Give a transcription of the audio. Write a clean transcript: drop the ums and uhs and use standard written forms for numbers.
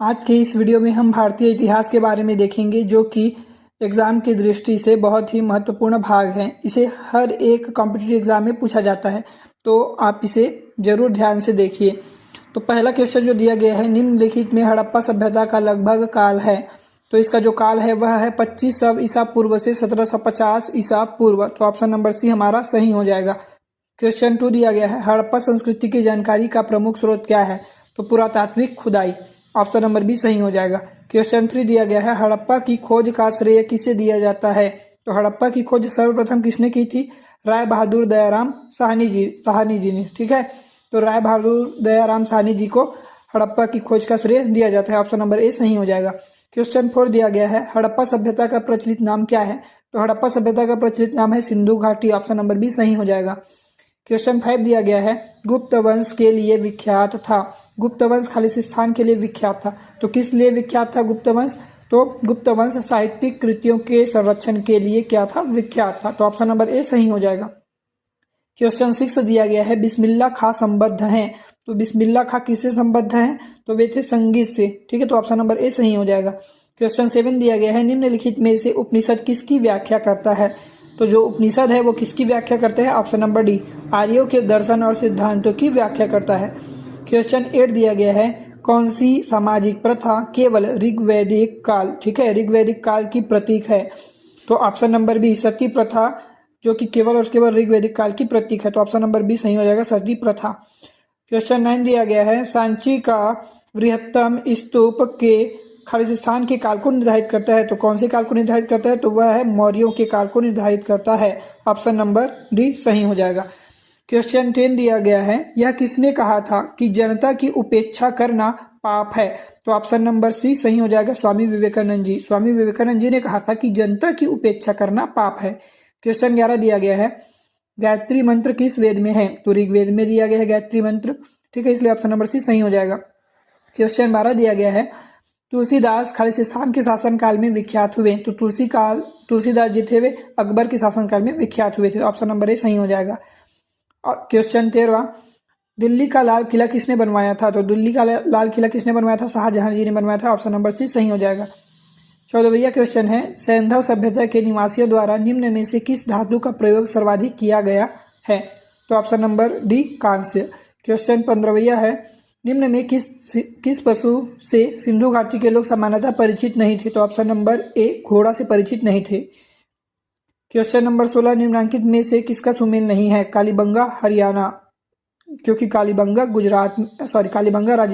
आज के इस वीडियो में हम भारतीय इतिहास के बारे में देखेंगे, जो कि एग्ज़ाम की दृष्टि से बहुत ही महत्वपूर्ण भाग है। इसे हर एक कॉम्पिटिटिव एग्ज़ाम में पूछा जाता है, तो आप इसे ज़रूर ध्यान से देखिए। तो पहला क्वेश्चन जो दिया गया है, निम्नलिखित में हड़प्पा सभ्यता का लगभग काल है। तो इसका जो काल है वह है 2500 ईसा पूर्व से 1750 ईसा पूर्व। तो ऑप्शन नंबर सी हमारा सही हो जाएगा। क्वेश्चन 2 दिया गया है, हड़प्पा संस्कृति की जानकारी का प्रमुख स्रोत क्या है? तो पुरातात्विक खुदाई। ऑप्शन नंबर बी सही हो जाएगा। क्वेश्चन 3 दिया गया है, हड़प्पा की खोज का श्रेय किसे दिया जाता है? तो हड़प्पा की खोज सर्वप्रथम किसने की थी? राय बहादुर दयाराम साहनी जी ने। ठीक है, तो राय बहादुर दयाराम साहनी जी को हड़प्पा की खोज का श्रेय दिया जाता है। ऑप्शन नंबर ए सही हो जाएगा। क्वेश्चन 4 दिया गया है, हड़प्पा सभ्यता का प्रचलित नाम क्या है? तो हड़प्पा सभ्यता का प्रचलित नाम है सिंधु घाटी। ऑप्शन नंबर बी सही हो जाएगा। क्वेश्चन 5 दिया गया है, गुप्त वंश के लिए विख्यात था। गुप्त वंश खालिस्तान के लिए विख्यात था। तो किस लिए विख्यात था गुप्त वंश? तो गुप्त वंश साहित्यिक कृतियों के संरक्षण के लिए क्या था? विख्यात था। तो ऑप्शन नंबर ए सही हो जाएगा। क्वेश्चन 6 दिया गया है, बिस्मिल्ला खां संबद्ध हैं। तो बिस्मिल्ला खां किससे संबद्ध हैं? तो वे थे संगीत से। ठीक है, तो ऑप्शन नंबर ए सही हो जाएगा। क्वेश्चन 7 दिया गया है, निम्नलिखित में से उपनिषद किसकी व्याख्या करता है? तो जो उपनिषद है वो किसकी व्याख्या करते हैं? ऑप्शन नंबर डी, आर्यों के दर्शन और सिद्धांतों की व्याख्या करता है। क्वेश्चन 8 दिया गया है, कौन सी सामाजिक प्रथा केवल ऋग्वैदिक काल, ठीक है, ऋग्वैदिक काल की प्रतीक है? तो ऑप्शन नंबर बी, सती प्रथा, जो कि केवल और केवल ऋग्वैदिक काल की प्रतीक है। तो ऑप्शन नंबर बी सही हो जाएगा, सती प्रथा। क्वेश्चन 9 दिया गया है, सांची का बृहत्तम स्तूप के खालिस्तान के काल को निर्धारित करता है। तो कौन से काल को निर्धारित करता है? तो वह है मौर्यों के काल को निर्धारित करता है। ऑप्शन नंबर डी सही हो जाएगा। क्वेश्चन 10 दिया गया है, यह किसने कहा था कि जनता की उपेक्षा करना पाप है? तो ऑप्शन नंबर सी सही हो जाएगा, स्वामी विवेकानंद जी। स्वामी विवेकानंद जी ने कहा था कि जनता की उपेक्षा करना पाप है। क्वेश्चन 11 दिया गया है, गायत्री मंत्र किस वेद में है? तो ऋग्वेद में दिया गया है गायत्री मंत्र। ठीक है, इसलिए ऑप्शन नंबर सी सही हो जाएगा। क्वेश्चन 12 दिया गया है, तुलसीदास खालिस्तान के शासनकाल में विख्यात हुए। तो तुलसीदास जी थे वे अकबर के शासनकाल में विख्यात हुए थे। ऑप्शन नंबर ए सही हो जाएगा। और क्वेश्चन 13, दिल्ली का लाल किला किसने बनवाया था? तो दिल्ली का लाल किला किसने बनवाया था? शाहजहां जी ने बनवाया था। ऑप्शन नंबर सी सही हो जाएगा। 14वां क्वेश्चन है, सैंधव सभ्यता के निवासियों द्वारा निम्न में से किस धातु का प्रयोग सर्वाधिक किया गया है? तो ऑप्शन नंबर डी, कांस्य। क्वेश्चन 15वां है, निम्न में किस पशु से सिंधु घाटी के लोग सामान्यतः परिचित नहीं थे? तो ऑप्शन नंबर ए, घोड़ा से परिचित नहीं थे। क्वेश्चन नंबर 16, निम्नलिखित में से किसका सुमेल नहीं है? कालीबंगा हरियाणा, क्योंकि कालीबंगा राजस्थान